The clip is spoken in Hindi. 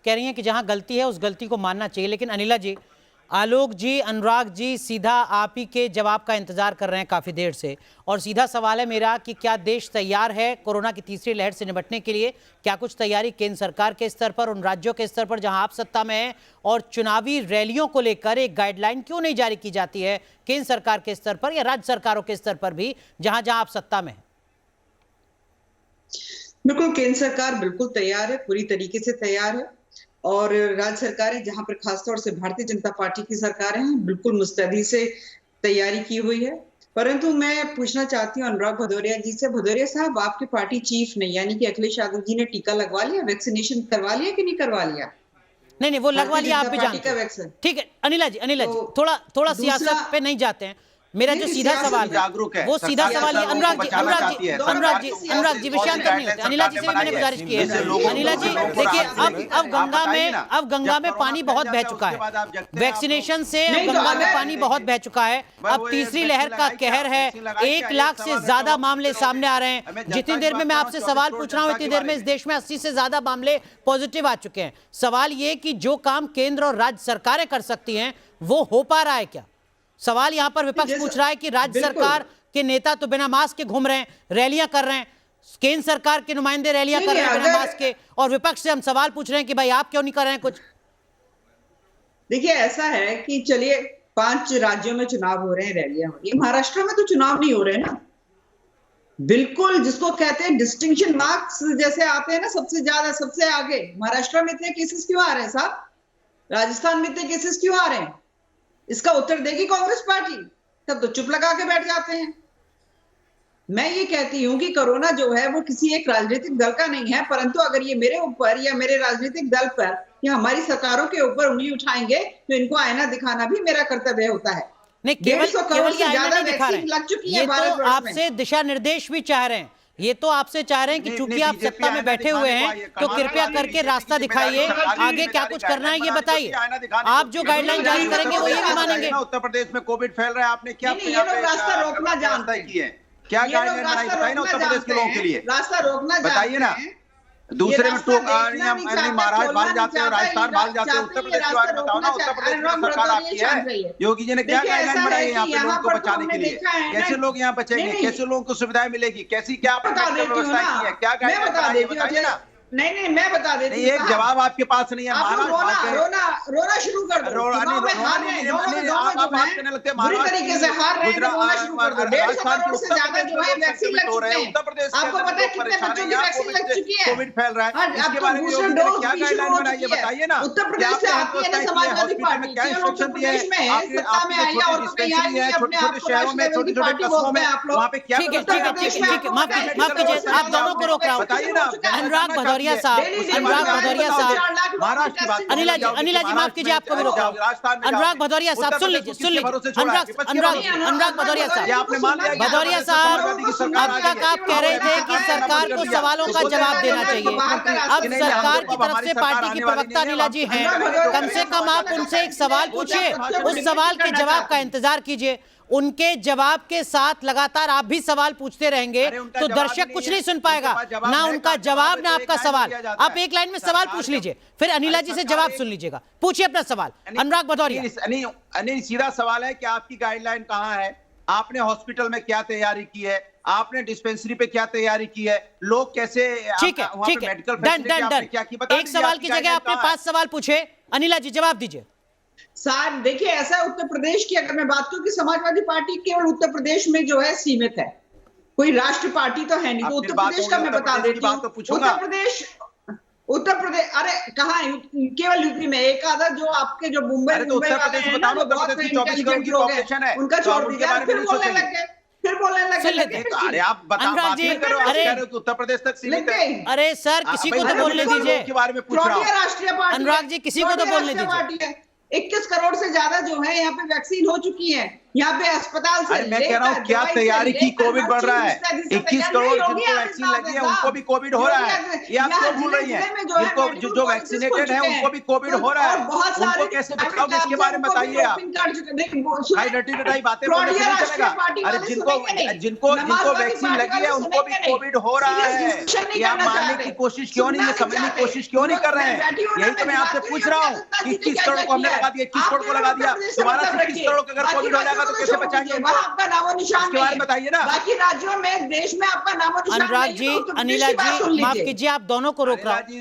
कह रही हैं कि जहां गलती है उस गलती को मानना चाहिए, लेकिन अनिला जी, आलोक जी, अनुराग जी सीधा आप ही के जवाब का इंतजार कर रहे हैं काफी देर से, और सीधा सवाल है मेरा कि क्या देश तैयार है कोरोना की तीसरी लहर से निपटने के लिए? क्या कुछ तैयारी केंद्र सरकार के स्तर पर, उन राज्यों के स्तर पर जहां आप सत्ता में हैं, और चुनावी रैलियों को लेकर एक गाइडलाइन क्यों नहीं जारी की जाती है केंद्र सरकार के स्तर पर या राज्य सरकारों के स्तर पर भी, जहां जहां आप सत्ता में हैं? बिल्कुल, केंद्र सरकार बिल्कुल तैयार है, पूरी तरीके से तैयार है, और राज्य सरकारें जहां पर खासतौर से भारतीय जनता पार्टी की सरकारें हैं, बिल्कुल मुस्तैदी से तैयारी की हुई है। परंतु मैं पूछना चाहती हूँ अनुराग भदौरिया जी से, भदौरिया साहब, आपके पार्टी चीफ ने यानी कि अखिलेश यादव जी ने टीका लगवा लिया, वैक्सीनेशन करवा लिया कि नहीं करवा लिया? नहीं, वो लगवा लिया, आप भी जानते हैं। ठीक है अनिला जी, थोड़ा सियासत पे नहीं जाते हैं। मेरा जो सीधा सवाल है वो सीधा सवाल है, अनुराग जी विषयांतर नहीं होते। अनिला जी से भी मैंने गुजारिश की है। अनिला जी देखिए, अब गंगा में पानी बहुत बह चुका है, वैक्सीनेशन से गंगा में पानी बहुत बह चुका है। अब तीसरी लहर का कहर है, 1 लाख से ज्यादा मामले सामने आ रहे हैं। जितनी देर में मैं आपसे सवाल पूछ रहा हूं इतनी देर में इस देश में 80 से ज्यादा मामले पॉजिटिव आ चुके हैं। सवाल ये कि जो काम केंद्र और राज्य सरकारें कर सकती हैं वो हो पा रहा है क्या? सवाल यहां पर विपक्ष पूछ रहा है कि राज्य सरकार के नेता तो बिना मास्क के घूम रहे हैं, रैलियां कर रहे हैं, केंद्र सरकार के नुमाइंदे रैलियां कर रहे हैं बिना मास्क के, और विपक्ष से हम सवाल पूछ रहे हैं कि भाई आप क्यों नहीं कर रहे हैं कुछ? देखिए, ऐसा है कि चलिए 5 राज्यों में चुनाव हो रहे हैं, रैलियां हो रही है, महाराष्ट्र में तो चुनाव नहीं हो रहे हैं ना। बिल्कुल, जिसको कहते हैं डिस्टिंक्शन मार्क्स जैसे आते हैं ना, सबसे ज्यादा सबसे आगे महाराष्ट्र में इतने केसेस क्यों आ रहे हैं साहब? राजस्थान में इतने केसेस क्यों आ रहे हैं? इसका उत्तर देगी कांग्रेस पार्टी? तब तो चुप लगा के बैठ जाते हैं। मैं ये कहती हूं कि कोरोना जो है वो किसी एक राजनीतिक दल का नहीं है, परंतु अगर ये मेरे ऊपर या मेरे राजनीतिक दल पर या हमारी सरकारों के ऊपर उंगली उठाएंगे तो इनको आईना दिखाना भी मेरा कर्तव्य होता है। नहीं, केवल ये आईना नहीं दिखा रहे हैं, ये तो आपसे दिशा निर्देश भी चाह रहे हैं। ये तो आपसे चाह रहे हैं कि चूंकि आप सत्ता में बैठे हुए हैं तो कृपया करके रास्ता दिखाइए, आगे क्या कुछ करना है ये बताइए। आप जो गाइडलाइन जारी करेंगे वो ये भी मानेंगे। उत्तर प्रदेश में कोविड फैल रहा है, आपने क्या रास्ता रोकना जानते हैं? क्या गाइडलाइन बनाई बताइए ना उत्तर प्रदेश के लोगों के लिए, रास्ता रोकना बताइए ना। दूसरे में महाराष्ट्र भाग जाते हैं, राजस्थान भाग जाते हैं, उत्तर प्रदेश के बारे में बताओ ना। उत्तर प्रदेश में सरकार आपकी है, योगी जी ने क्या गाइडलाइन बनाई है यहाँ पे लोगों को बचाने के लिए? कैसे लोग यहाँ बचेंगे, कैसे लोगों को सुविधाएं मिलेगी, कैसी क्या व्यवस्था की है, क्या गाइडलाइन बताइए ना। नहीं, मैं बता देती हूँ। एक जवाब आपके पास नहीं है। रोना शुरू कर दो। बुरी तरीके से हार रहे हैं, रोना शुरू कर दो। 150 करोड़ से ज्यादा जो है वैक्सीन लग चुके हैं। आपको पता है कितने बच्चों की वैक्सीन लग चुकी है? कोविड फैल रहा है, इसके बारे में क्या गाइडलाइन बनाई है बताइए ना। उत्तर प्रदेश से आती है ना समाजवादी पार्टी, क्या इंस्ट्रक्शन दिए हैं? सत्ता में आई है और छोटे शहरों में, छोटे छोटे कस्बों में, वहाँ पे क्या? ठीक है, माफ कीजिए, आप दोनों को रोक रहा हूँ। बताइए ना। अनुराग भदौरिया साहब, अनिला जी माफ कीजिए, आपको भी रोका। अनुराग भदौरिया साहब सुन लीजिए। अनुराग भदौरिया साहब, अब तक आप कह रहे थे कि सरकार को सवालों का जवाब देना चाहिए। अब सरकार की तरफ से पार्टी की प्रवक्ता अनिला जी हैं, कम से कम आप उनसे एक सवाल पूछिए, उस सवाल के जवाब का इंतजार कीजिए। उनके जवाब के साथ लगातार आप भी सवाल पूछते रहेंगे तो दर्शक कुछ नहीं सुन पाएगा, ना उनका जवाब ना आपका सवाल। आप एक लाइन में सवाल पूछ लीजिए, फिर अनिला जी से जवाब सुन लीजिएगा। पूछिए अपना सवाल। अनुराग भदौरिया। अनिल, सीधा सवाल है कि आपकी गाइडलाइन कहां है? आपने हॉस्पिटल में क्या तैयारी की है? आपने डिस्पेंसरी पे क्या तैयारी की है? लोग कैसे? ठीक है, डन। एक सवाल की जगह आपने 5 सवाल पूछे। अनिला जी जवाब दीजिए। साथ देखिए, ऐसा है उत्तर प्रदेश की अगर मैं बात करूं कि समाजवादी पार्टी केवल उत्तर प्रदेश में जो है सीमित है, कोई राष्ट्र पार्टी तो है नहीं। तो उत्तर प्रदेश का मैं बता देती हूँ। उत्तर प्रदेश अरे कहाँ है? केवल यूपी में एक आधा जो आपके जो मुंबई वाले हैं ना, बहुत उनका छोड़ दीजिए, फिर बोलने लगे। अरे आप बताओ, उत्तर प्रदेश तक सीमित है। अरे सर, किसी को तो बोलने दीजिए। राष्ट्रीय पार्टी अनुराग जी, किसी को तो बोलने दीजिए। 21 करोड़ से ज्यादा जो है यहाँ पे वैक्सीन हो चुकी है। यहाँ पे अस्पताल से मैं कह रहा हूँ क्या तैयारी की, कोविड बढ़ रहा है, 21 करोड़ जिनको वैक्सीन लगी है उनको भी कोविड हो रहा है, ये आप क्यों भूल रही हैं? जिनको जो वैक्सीनेटेड है उनको भी कोविड हो रहा है, उनको कैसे बचाओगे इसके बारे में बताइए आप। डटी बातें बोलने से नहीं चलेगा। अरे जिनको वैक्सीन लगी है उनको भी कोविड हो रहा है, ये आप मानने की कोशिश क्यों नहीं, ये समझने की कोशिश क्यों नहीं कर रहे हैं? यही तो मैं आपसे पूछ रहा हूँ कि 21 करोड़ को हमने लगा दिया, 21 करोड़ को लगा दिया, दोबारा 21 करोड़ को अगर कोविड हो जाएगा तो कैसे बचाएंगे? आपका नामो निशान इसके बारे में बताइए ना। बाकी राज्यों में, देश में आपका नामो निशान अनुराग जी, अनिला जी, माफ कीजिए, आप दोनों को रोक रहा हूं।